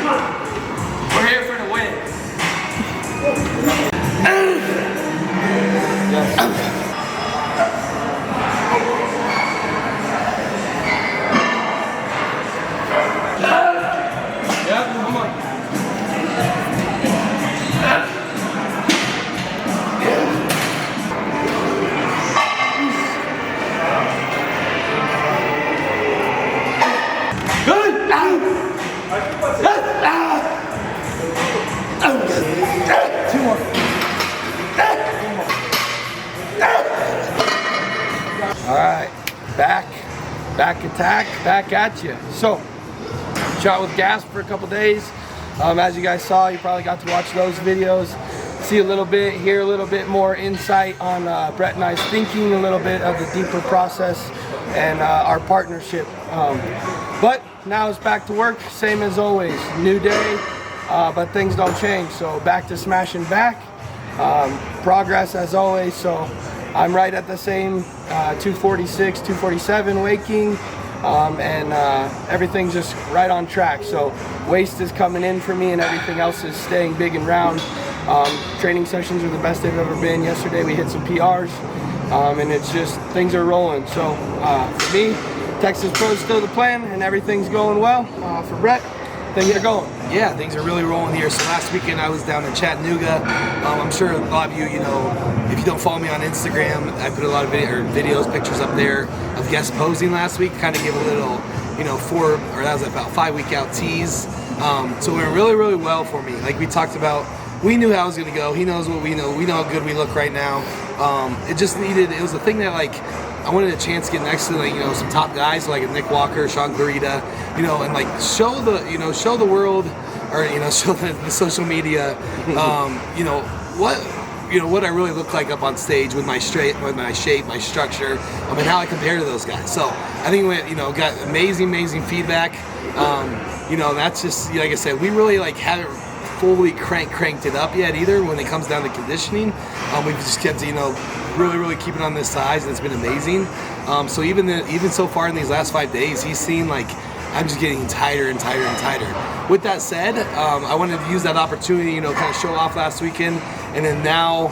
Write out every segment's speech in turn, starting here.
We're here for the win. All right, back attack, back at you. So, shot with GASP for a couple days. As you guys saw, you probably got to watch those videos, see a little bit, hear a little bit more insight on Brett and I's thinking, a little bit of the deeper process and our partnership. But now it's back to work, same as always, new day, but things don't change. So back to smashing back, progress as always. So I'm right at the same 246, 247 waking, and everything's just right on track. So waist is coming in for me and everything else is staying big and round. Training sessions are the best they've ever been. Yesterday we hit some PRs, and it's just, things are rolling. So for me, Texas Pro is still the plan and everything's going well. For Brett, things are going. Yeah, things are really rolling here. So last weekend I was down in Chattanooga. I'm sure a lot of you, if you don't follow me on Instagram, I put a lot of videos, pictures up there of guest posing last week. Kind of give a little, that was about 5 week out tease. So it went really, really well for me. Like we talked about, we knew how it was going to go. He knows what we know. We know how good we look right now. It was a thing that I wanted a chance to get next to some top guys like Nick Walker, Sean Clarita, and show the world, or show the social media, what I really look like up on stage with my shape, my structure, and how I compare to those guys. So I think we got amazing feedback. That's just, like I said, we really haven't fully cranked it up yet either when it comes down to conditioning. We've just kept really keeping on this size, and it's been amazing. So even so far in these last 5 days, he's seen I'm just getting tighter and tighter and tighter. With that said, I wanted to use that opportunity, kind of show off last weekend, and then now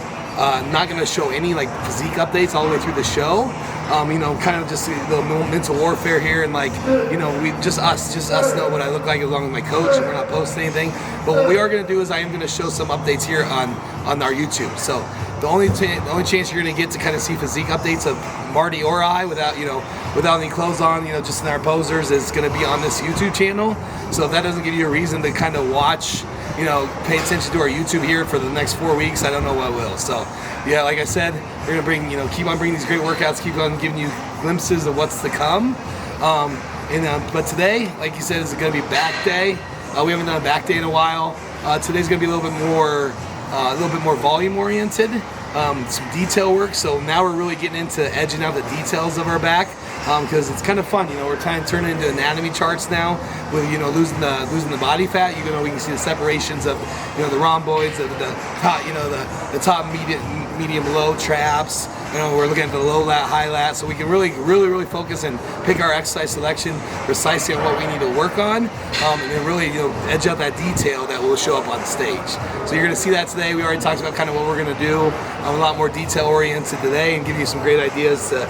not going to show any physique updates all the way through the show. Kind of just the mental warfare here, and we just us know what I look like along with my coach, and we're not posting anything. But what we are going to do is I am going to show some updates here on our YouTube. So the only chance you're going to get to kind of see physique updates of Marty or I without any clothes on, just in our posers, is going to be on this YouTube channel. So if that doesn't give you a reason to kind of watch, pay attention to our YouTube here for the next 4 weeks, I don't know what will. So yeah, like I said, we're gonna keep on bringing these great workouts, keep on giving you glimpses of what's to come. But today, like you said, is gonna be back day. We haven't done a back day in a while. Today's gonna be a little bit more volume oriented, some detail work. So now we're really getting into edging out the details of our back, because it's kind of fun. We're trying to turn it into anatomy charts now with losing the body fat. We can see the separations of the rhomboids, the top, the top medium low traps. We're looking at the low lat, high lat, so we can really focus and pick our exercise selection precisely on what we need to work on, and then really edge out that detail that will show up on stage. So you're going to see that today. We already talked about kind of what we're going to do. I'm a lot more detail oriented today and give you some great ideas to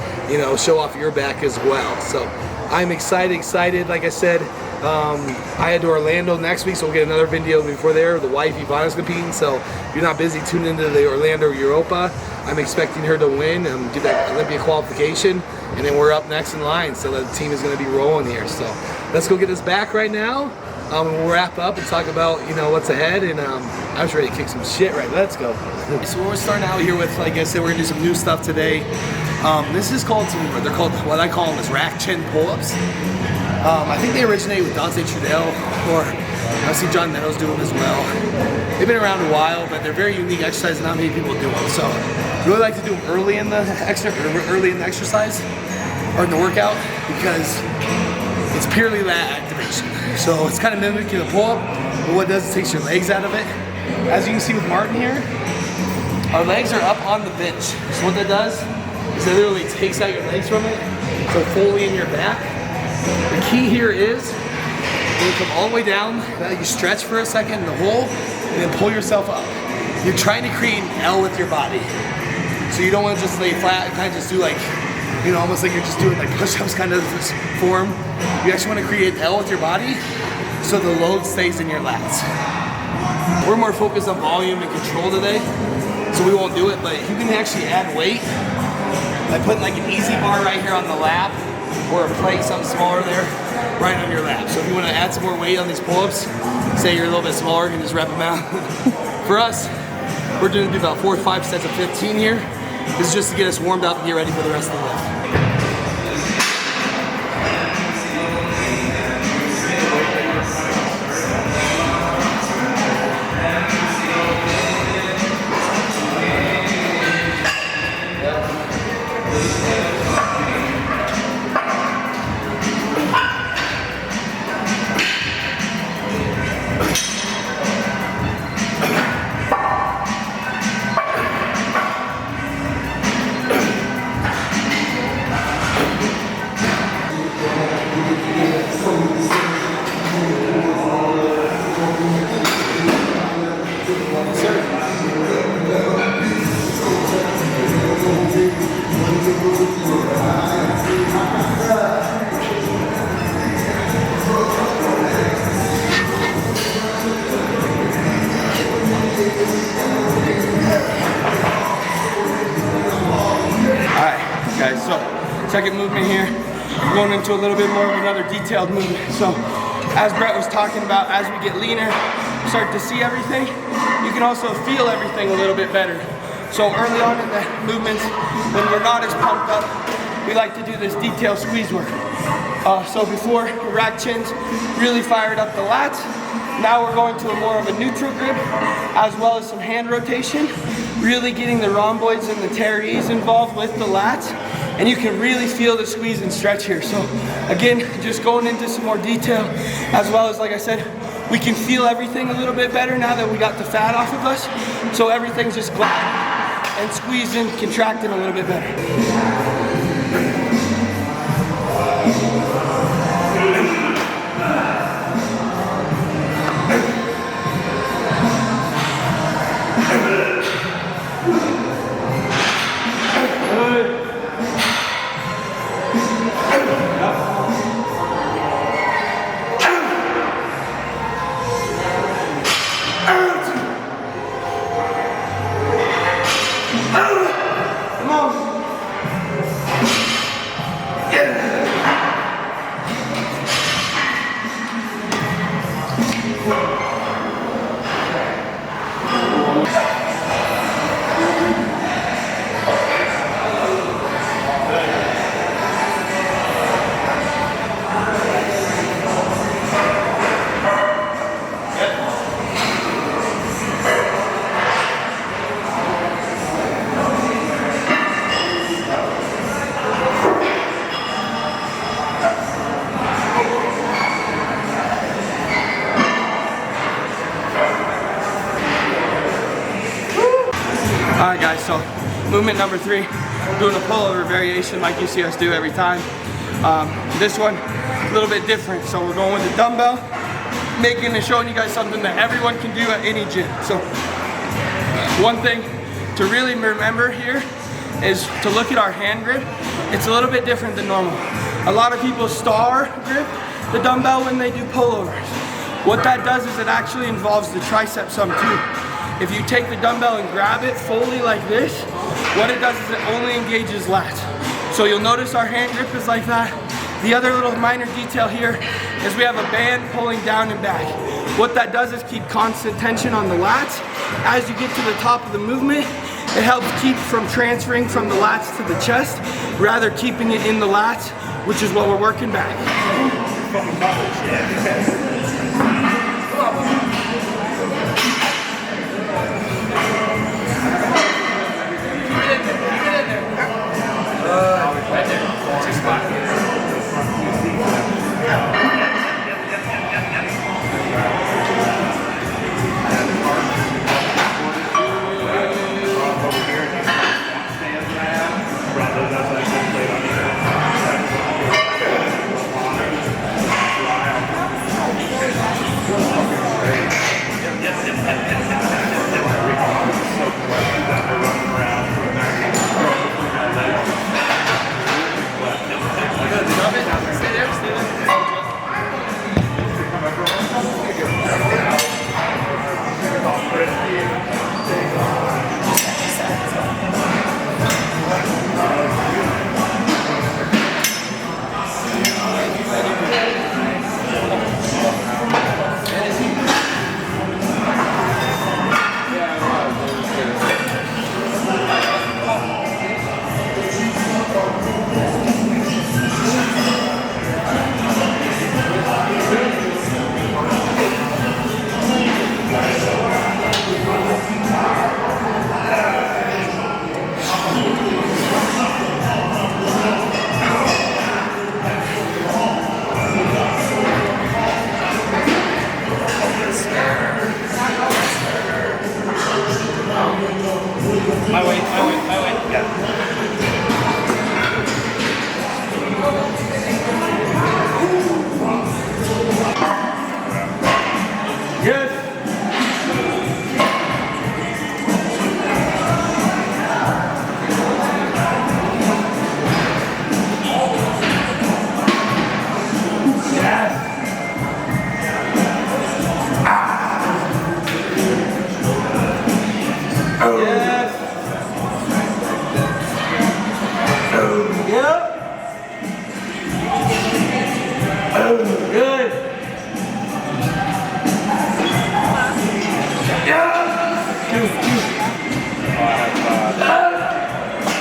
show off your back as well. So I'm excited. Like I said, I head to Orlando next week, so we'll get another video before there. The wife Ivana's competing, so if you're not busy, tune into the Orlando Europa. I'm expecting her to win and get that Olympia qualification, and then we're up next in line, so the team is going to be rolling here. So let's go get this back right now. We'll wrap up and talk about what's ahead, and I'm just ready to kick some shit. Right, let's go. So we're starting out here with, like I said, we're gonna do some new stuff today. This is called what I call them is rack chin pull-ups. I think they originate with Dante Trudell, or I see John Meadows do them as well. They've been around a while, but they're very unique exercises. Not many people do them, so I really like to do them early in the exercise or in the workout, because it's purely lat activation. So it's kind of mimicking a pull-up, but what it does is it takes your legs out of it. As you can see with Martin here, our legs are up on the bench. So what that does is it literally takes out your legs from it, so fully in your back. The key here is And you come all the way down, you stretch for a second in the hole, and then pull yourself up. You're trying to create an L with your body. So you don't want to just lay flat and kind of just do like, you know, almost like you're just doing like push-ups kind of form. You actually want to create an L with your body so the load stays in your lats. We're more focused on volume and control today, so we won't do it, but you can actually add weight by putting like an easy bar right here on the lap, or a plate, something smaller there, right on your lap. So if you want to add some more weight on these pull-ups, say you're a little bit smaller, you can just rep them out. For us, we're going to do about 4 or 5 sets of 15 here. This is just to get us warmed up and get ready for the rest of the lift. So second movement here, going into a little bit more of another detailed movement. So as Brett was talking about, as we get leaner, start to see everything, you can also feel everything a little bit better. So early on in the movements, when we're not as pumped up, we like to do this detailed squeeze work. So before rack chins, really fired up the lats. Now we're going to a more of a neutral grip, as well as some hand rotation, really getting the rhomboids and the teres involved with the lats, and you can really feel the squeeze and stretch here. So again, just going into some more detail, as well as, like I said, we can feel everything a little bit better now that we got the fat off of us. So everything's just gliding and squeezing, contracting a little bit better. Alright guys, so movement number 3, doing a pullover variation like you see us do every time. This one, a little bit different. So we're going with the dumbbell, making and showing you guys something that everyone can do at any gym. So one thing to really remember here is to look at our hand grip. It's a little bit different than normal. A lot of people star grip the dumbbell when they do pullovers. What that does is it actually involves the tricep some too. If you take the dumbbell and grab it fully like this, what it does is it only engages lats. So you'll notice our hand grip is like that. The other little minor detail here is we have a band pulling down and back. What that does is keep constant tension on the lats. As you get to the top of the movement, it helps keep from transferring from the lats to the chest, rather keeping it in the lats, which is what we're working back. Right there. That's your spot.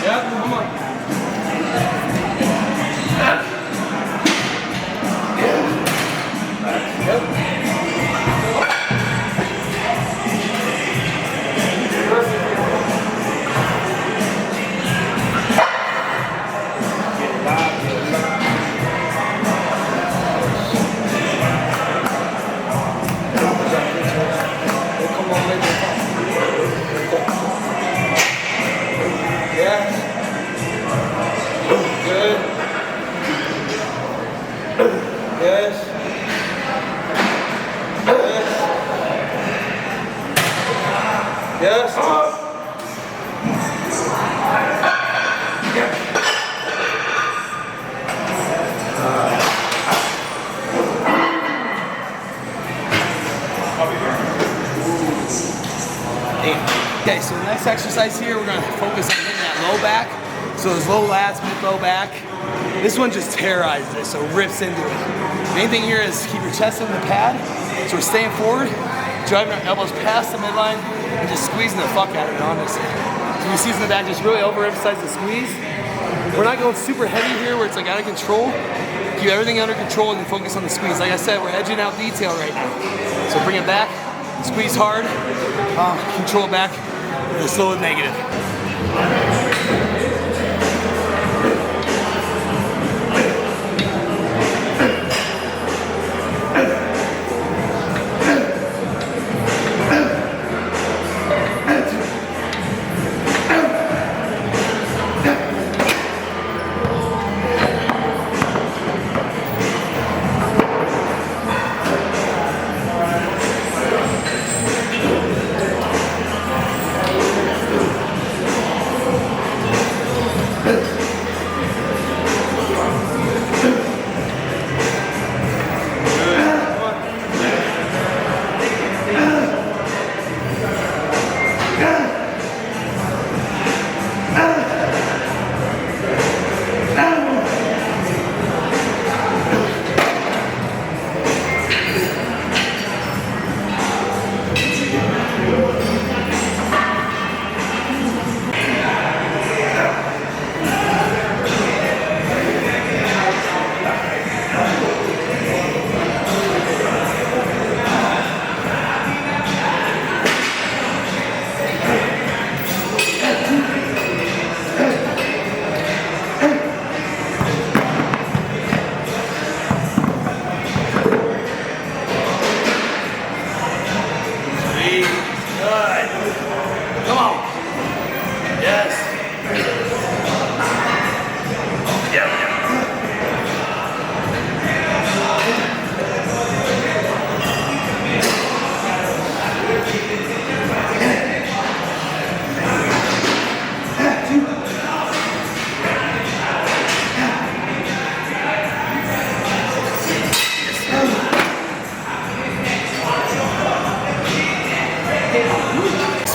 Yeah, come on. Yes. Okay, so the next exercise here, we're gonna focus on hitting that low back. So those low lats, mid-low back. This one just terrorizes it, so rips into it. Main thing here is keep your chest on the pad. So we're staying forward, driving our elbows past the midline, and just squeezing the fuck out of it, honestly. So you see in the back, just really overemphasize the squeeze. We're not going super heavy here where it's like out of control. Keep everything under control and focus on the squeeze. Like I said, we're edging out detail right now. So bring it back, squeeze hard, control it back, and slow and negative.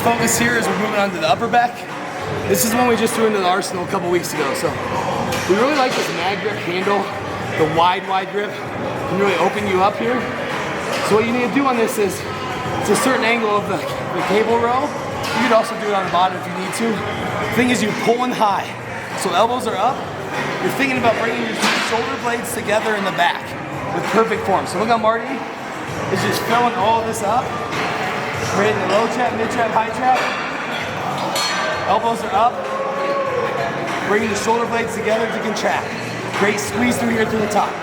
Focus here as we're moving on to the upper back. This is one we just threw into the arsenal a couple weeks ago. So we really like this mag grip handle, the wide grip can really open you up here. So what you need to do on this is, it's a certain angle of the cable row. You could also do it on the bottom if you need to. The thing is you're pulling high. So elbows are up. You're thinking about bringing your shoulder blades together in the back with perfect form. So look how Marty is just filling all of this up. Creating the low trap, mid trap, high trap. Elbows are up. Bringing the shoulder blades together to contract. Great squeeze through here through the top.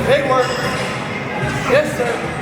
Big work. Yes, sir.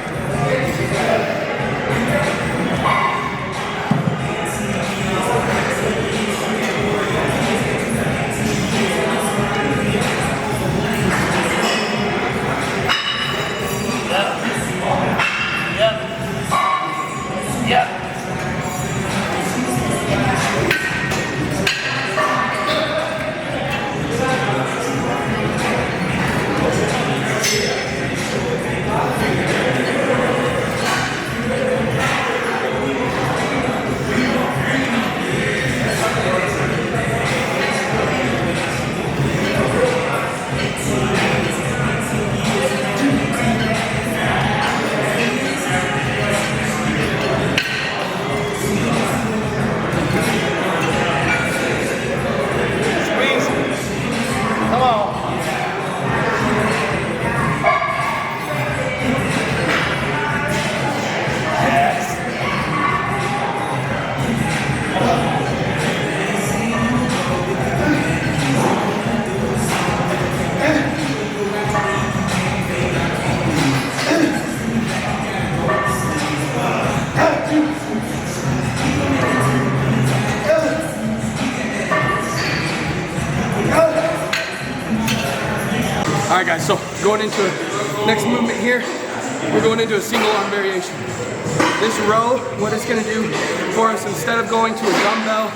All right, guys, so going into next movement here, we're going into a single arm variation. This row, what it's gonna do for us, instead of going to a dumbbell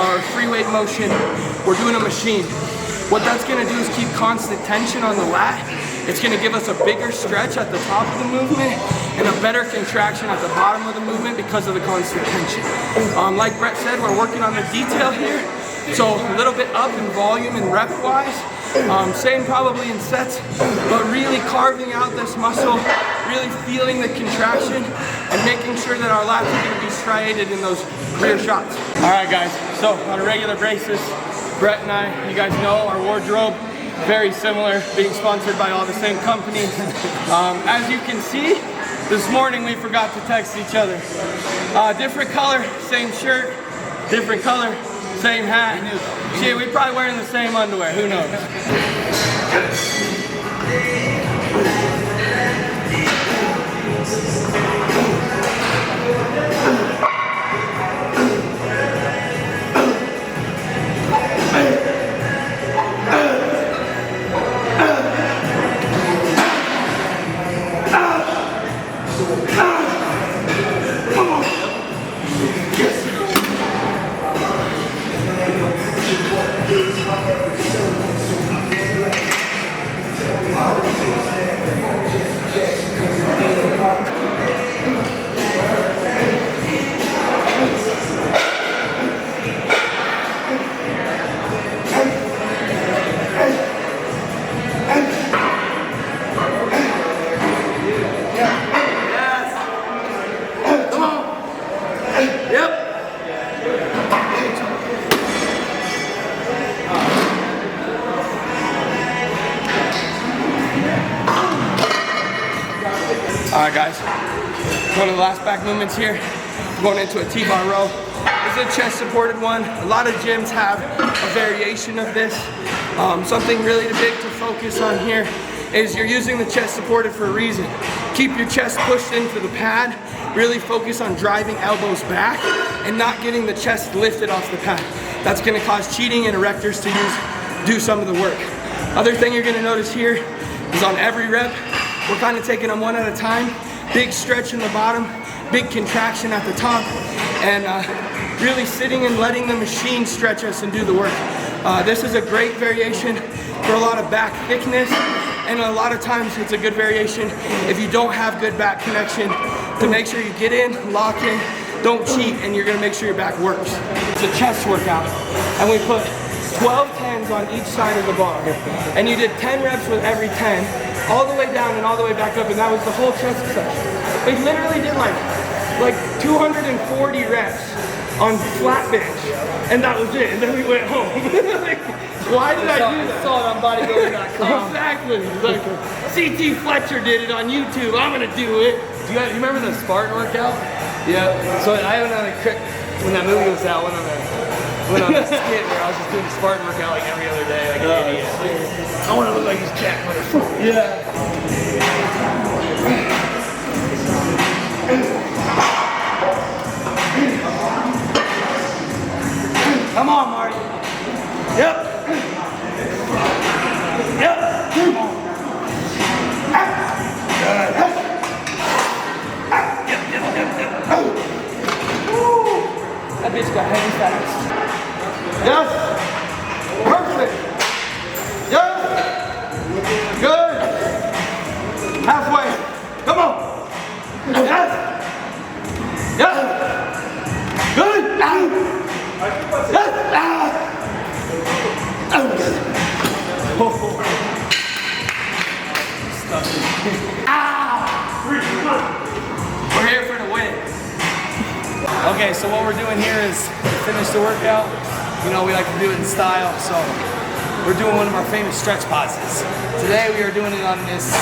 or free weight motion, we're doing a machine. What that's gonna do is keep constant tension on the lat. It's gonna give us a bigger stretch at the top of the movement and a better contraction at the bottom of the movement because of the constant tension. Like Brett said, we're working on the detail here. So a little bit up in volume and rep wise. Same probably in sets, but really carving out this muscle, really feeling the contraction and making sure that our lats are going to be striated in those rear shots. All right, guys, so on a regular basis, Brett and I, you guys know our wardrobe, very similar, being sponsored by all the same companies. As you can see, this morning we forgot to text each other. Different color, same shirt, different color, same hat. Shit, we're probably wearing the same underwear, who knows? All right, guys, one of the last back movements here, going into a T-bar row. This is a chest supported one. A lot of gyms have a variation of this. Something really big to focus on here is you're using the chest supported for a reason. Keep your chest pushed into the pad, really focus on driving elbows back and not getting the chest lifted off the pad. That's gonna cause cheating and erectors to do some of the work. Other thing you're gonna notice here is on every rep, we're kind of taking them one at a time. Big stretch in the bottom, big contraction at the top, and really sitting and letting the machine stretch us and do the work. This is a great variation for a lot of back thickness, and a lot of times it's a good variation if you don't have good back connection, to make sure you get in, lock in, don't cheat, and you're gonna make sure your back works. It's a chest workout, and we put 12 10s on each side of the bar, and you did 10 reps with every 10, all the way down and all the way back up, and that was the whole chest section. We literally did like 240 reps on flat bench, and that was it. And then we went home. Like, why did I do that? Saw it on bodybuilding.com. Exactly. Like CT Fletcher did it on YouTube. I'm gonna do it. Do you remember the Spartan workout? Yeah. So I went on a when that movie was out, went on a skit where I was just doing the Spartan workout like every other day, like an idiot. I want to look like this Jack motherfucker. Yeah. Come on, Marty. Yep. Yep. Come on. Good. That bitch got heavy fast. Yes. Perfect. Yes. Good. Halfway. Come on. Yes. Yes. Good. Yes. We're here for the win. Okay, so what we're doing here is to finish the workout. You know, we like to do it in style, so we're doing one of our famous stretch pauses. Today we are doing it on this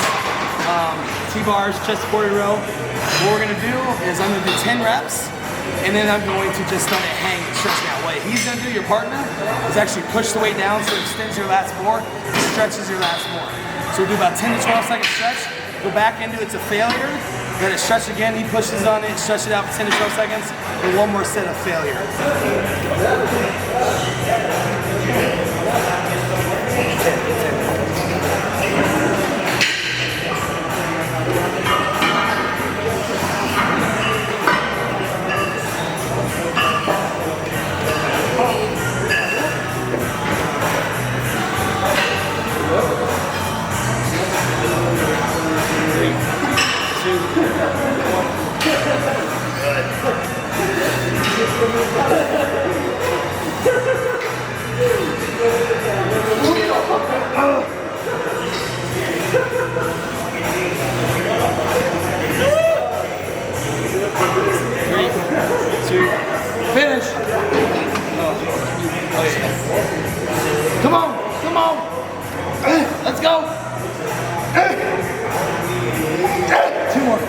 T-bars chest supported row. What we're gonna do is I'm gonna do 10 reps, and then I'm going to just let it hang and stretch that way. He's gonna do, your partner, is actually push the weight down so it extends your lats more, it stretches your lats more. So we'll do about 10 to 12 second stretch, go back into it to failure, let it stretch again, he pushes on it, stretch it out for 10 to 12 seconds, and one more set of failure. Finish. Come on, come on. Let's go. Two more.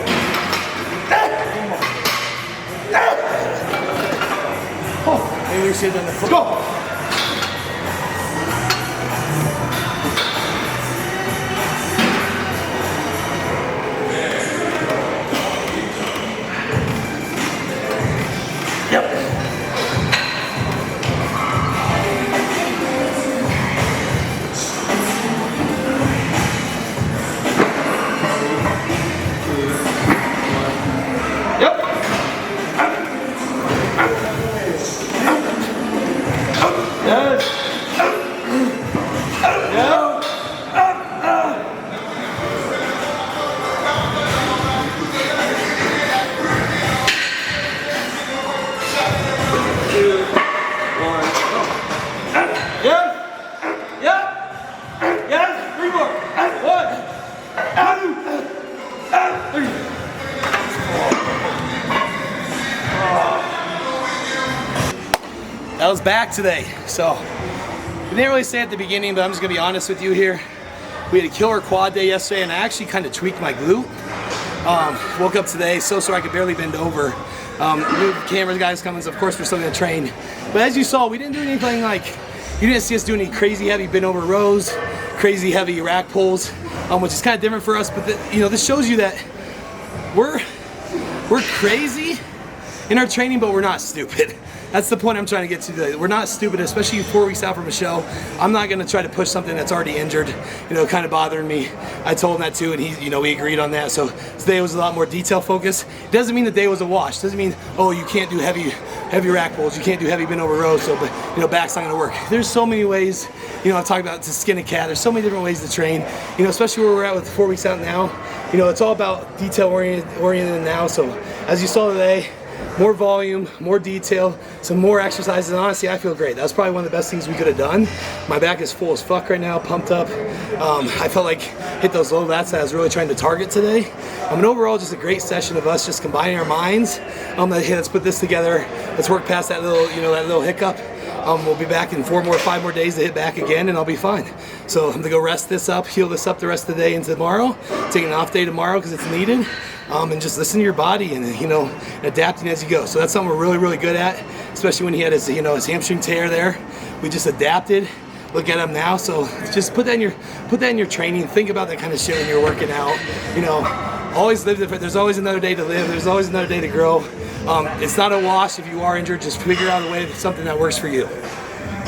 Maybe we should have done the Let's go. Yep. Yep. Yes. That was back today. So we didn't really say at the beginning, but I'm just gonna be honest with you here. We had a killer quad day yesterday, and I actually kind of tweaked my glute. Woke up today so sore I could barely bend over. New cameras guys coming, so of course we're still gonna train. But as you saw, we didn't do anything like, you didn't see us do any crazy heavy bend over rows, crazy heavy rack pulls, which is kind of different for us. But you know, this shows you that we're crazy in our training, but we're not stupid. That's the point I'm trying to get to today. We're not stupid, especially 4 weeks out from a show. I'm not gonna try to push something that's already injured, you know, kind of bothering me. I told him that too, and he, you know, we agreed on that. So today was a lot more detail focused. It doesn't mean the day was a wash. It doesn't mean, oh, you can't do heavy rack pulls, you can't do heavy bend over rows, so, but, you know, back's not gonna work. There's so many ways, you know, I've talked about to skin a cat. There's so many different ways to train, you know, especially where we're at with 4 weeks out now. You know, it's all about detail oriented now. So as you saw today, more volume, more detail, some more exercises, and honestly, I feel great. That was probably one of the best things we could have done. My back is full as fuck right now, pumped up. I felt like hit those low lats that I was really trying to target today. And overall, just a great session of us just combining our minds. Hey, let's put this together. Let's work past that little, that little hiccup. We'll be back in 5 more days to hit back again, and I'll be fine. So I'm gonna go rest this up, heal this up the rest of the day and tomorrow. Take an off day tomorrow because it's needed. And just listen to your body and adapting as you go. So that's something we're really, really good at, especially when he had his his hamstring tear there. We just adapted. Look at him now. So just put that in your training. Think about that kind of shit when you're working out. Always live different. There's always another day to live. There's always another day to grow. It's not a wash if you are injured. Just figure out a way, something that works for you.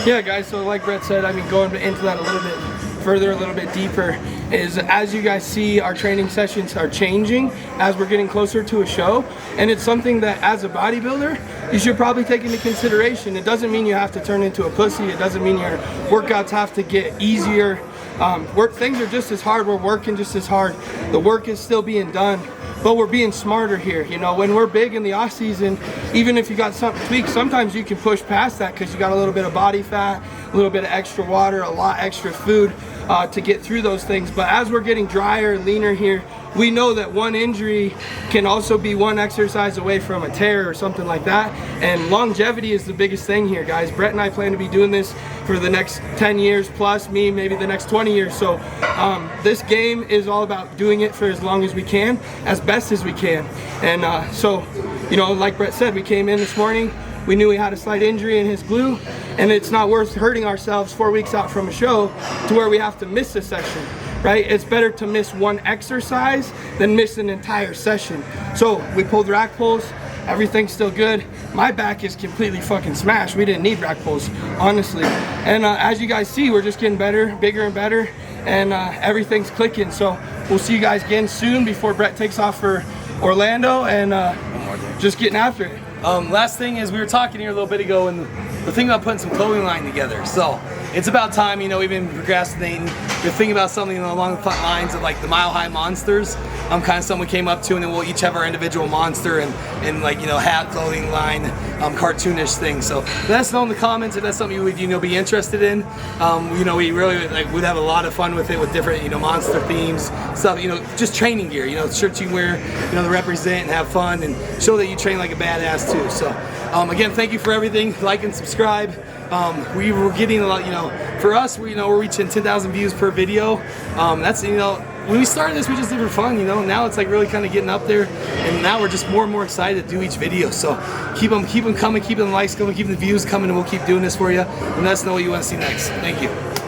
Yeah, guys, so like Brett said, going into that a little bit further, a little bit deeper, is as you guys see, our training sessions are changing as we're getting closer to a show, and it's something that as a bodybuilder, you should probably take into consideration. It doesn't mean you have to turn into a pussy. It doesn't mean your workouts have to get easier. Things are just as hard. We're working just as hard. The work is still being done. But we're being smarter here. When we're big in the off season, even if you got something tweaked, sometimes you can push past that because you got a little bit of body fat, a little bit of extra water, a lot extra food to get through those things. But as we're getting drier, leaner here, we know that one injury can also be one exercise away from a tear or something like that. And longevity is the biggest thing here, guys. Brett and I plan to be doing this for the next 10 years plus, me maybe the next 20 years. So this game is all about doing it for as long as we can, as best as we can. And like Brett said, we came in this morning, we knew he had a slight injury in his glute, and it's not worth hurting ourselves 4 weeks out from a show to where we have to miss a session. Right? It's better to miss one exercise than miss an entire session. So we pulled rack pulls, everything's still good. My back is completely fucking smashed. We didn't need rack pulls, honestly. And as you guys see, we're just getting better, bigger and better, and everything's clicking. So we'll see you guys again soon before Brett takes off for Orlando, and just getting after it. Last thing is, we were talking here a little bit ago, and the thing about putting some clothing line together. So it's about time, we've been procrastinating. We're thinking about something along the lines of like the Mile High Monsters. Kind of something we came up to, and then we'll each have our individual monster and hat, clothing line, cartoonish thing. So let us know in the comments if that's something you would be interested in. We really would have a lot of fun with it, with different monster themes, stuff. Just training gear. Shirts you can wear, to represent and have fun and show that you train like a badass too. So again, thank you for everything. Like and subscribe. We were getting a lot, for us, we're reaching 10,000 views per video. That's, when we started this, we just did it for fun, now it's like really kind of getting up there, and now we're just more and more excited to do each video. So keep them coming, keep the likes coming, keep the views coming, and we'll keep doing this for you, and let us know what you want to see next. Thank you.